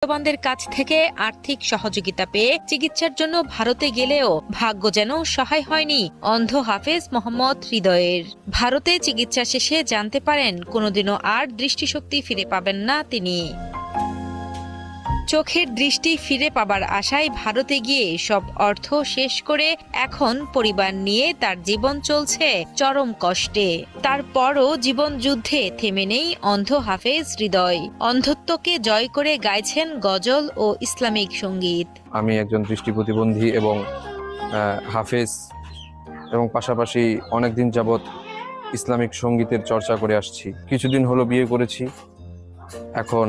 বিত্তবানদের কাছ থেকে আর্থিক সহযোগিতা পেয়ে চিকিৎসার জন্য ভারতে গেলেও ভাগ্য যেন সহায় হয়নি অন্ধ হাফেজ মোহাম্মদ হৃদয়ের। ভারতে চিকিৎসা শেষে জানতে পারেন কোনোদিনও আর দৃষ্টিশক্তি ফিরে পাবেন না তিনি। চোখের দৃষ্টি ফিরে পাবার আশায় ভারতে গিয়ে সব অর্থ শেষ করে এখন পরিবার নিয়ে তার জীবন চলছে চরম কষ্টে। তারপরও জীবন যুদ্ধে থেমে নেই অন্ধ হাফেজ হৃদয়। অন্ধত্বকে জয় করে গাইছেন গজল ও ইসলামিক সঙ্গীত। আমি একজন দৃষ্টি প্রতিবন্ধী এবং হাফেজ, এবং পাশাপাশি অনেকদিন যাবৎ ইসলামিক সঙ্গীতের চর্চা করে আসছি। কিছুদিন হলো বিয়ে করেছি, এখন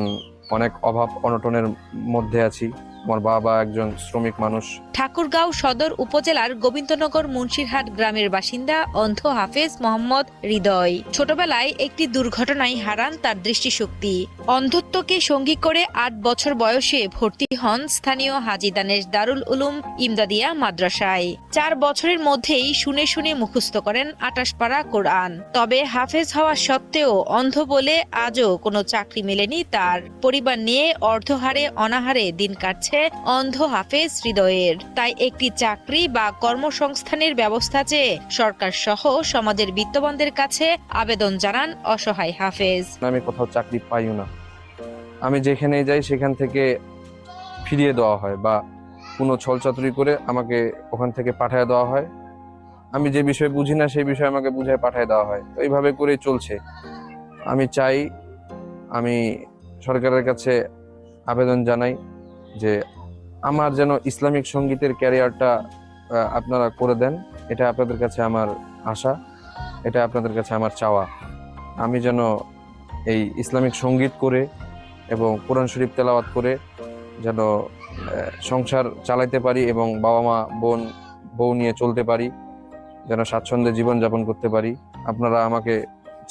অনেক অভাব অনটনের মধ্যে আছি। আমার বাবা একজন শ্রমিক মানুষ। ঠাকুরগাঁও সদর উপজেলার গোবিন্দনগর মুন্সিরহাট গ্রামের বাসিন্দা অন্ধ হাফেজ মোহাম্মদ হৃদয় ছোটবেলায় একটি দুর্ঘটনায় হারান তার দৃষ্টিশক্তি। অন্ধত্বকে সঙ্গী করে ৮ বছর বয়সে ভর্তি হন স্থানীয় হাজী দানেশ দারুল উলুম ইমদাদিয়া মাদ্রাসায়। ৪ বছরের মধ্যেই শুনে শুনে মুখস্থ করেন ২৮ পারা কোরআন। তবে হাফেজ হওয়া সত্ত্বেও অন্ধ বলে আজও কোনো চাকরি মেলেনি তার। পরিবার নিয়ে অর্ধহারে অনাহারে দিন কাটছে অন্ধ হাফেজ হৃদয়ের। তাই একটি চাকরি বা কর্মসংস্থানের ব্যবস্থা চেয়ে সরকার সহ সমাজের বিত্তবানদের কাছে আবেদন জানান অসহায় হাফেজ। আমি কোথাও চাকরি পাইও না, আমি যেখানে যাই সেখান থেকে ফিরিয়ে দেওয়া হয় বা কোনো ছলচাতুরি করে আমাকে ওখান থেকে পাঠিয়ে দেওয়া হয়। আমি যে বিষয় বুঝি না সেই বিষয়ে আমাকে বুঝায় পাঠিয়ে দেওয়া হয়। তো এইভাবে করেই চলছে। আমি চাই, আমি সরকারের কাছে আবেদন জানাই যে আমার যেন ইসলামিক সঙ্গীতের ক্যারিয়ারটা আপনারা করে দেন। এটা আপনাদের কাছে আমার আশা, এটা আপনাদের কাছে আমার চাওয়া। আমি যেন এই ইসলামিক সঙ্গীত করে এবং কোরআন শরীফ তেলাওয়াত করে যেন সংসার চালাইতে পারি এবং বাবা মা বউ নিয়ে চলতে পারি, যেন স্বাচ্ছন্দ্যে জীবনযাপন করতে পারি। আপনারা আমাকে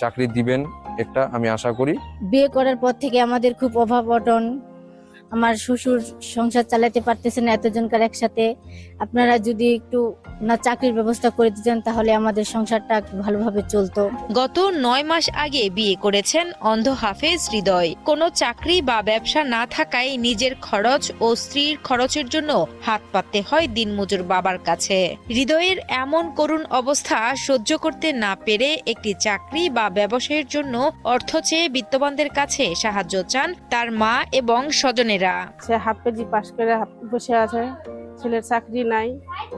চাকরি দিবেন একটা, আমি আশা করি। বিয়ে করার পর থেকে আমাদের খুব অভাব অটন। আমার শ্বশুর সংসার চালাতে পারতেছে না এতজনকার একসাথে। আপনারা যদি একটু না চাকরির ব্যবস্থা করে দিতেন তাহলে আমাদের সংসারটা ভালোভাবে চলতো। গত ৯ মাস আগে বিয়ে করেছেন অন্ধ হাফেজ হৃদয়। কোনো চাকরি বা ব্যবসা না থাকায় নিজের খরচ ও স্ত্রীর খরচের জন্য হাত পাততে হয় দিনমজুর বাবার কাছে। হৃদয়ের এমন করুণ অবস্থা সহ্য করতে না পেরে একটি চাকরি বা ব্যবসায়ের জন্য অর্থ চেয়ে বিত্তবানদের কাছে সাহায্য চান তার মা এবং স্বজনেরা। সে হাফ কেজি পাশ করে বসে আছে, ছেলের চাকরি নাই,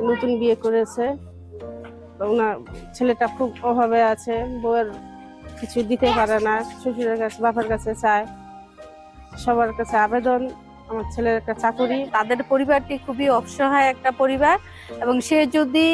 নতুন বিয়ে করেছে। ওনার ছেলেটা খুব অভাবে আছে, বউয়ের কিছু দিতে পারে না, শ্বশুরের কাছে বাবার কাছে চায়। সবার কাছে আবেদন আমার ছেলের একটা চাকরি। তাদের পরিবারটি খুবই অসহায় একটা পরিবার, এবং সে যদি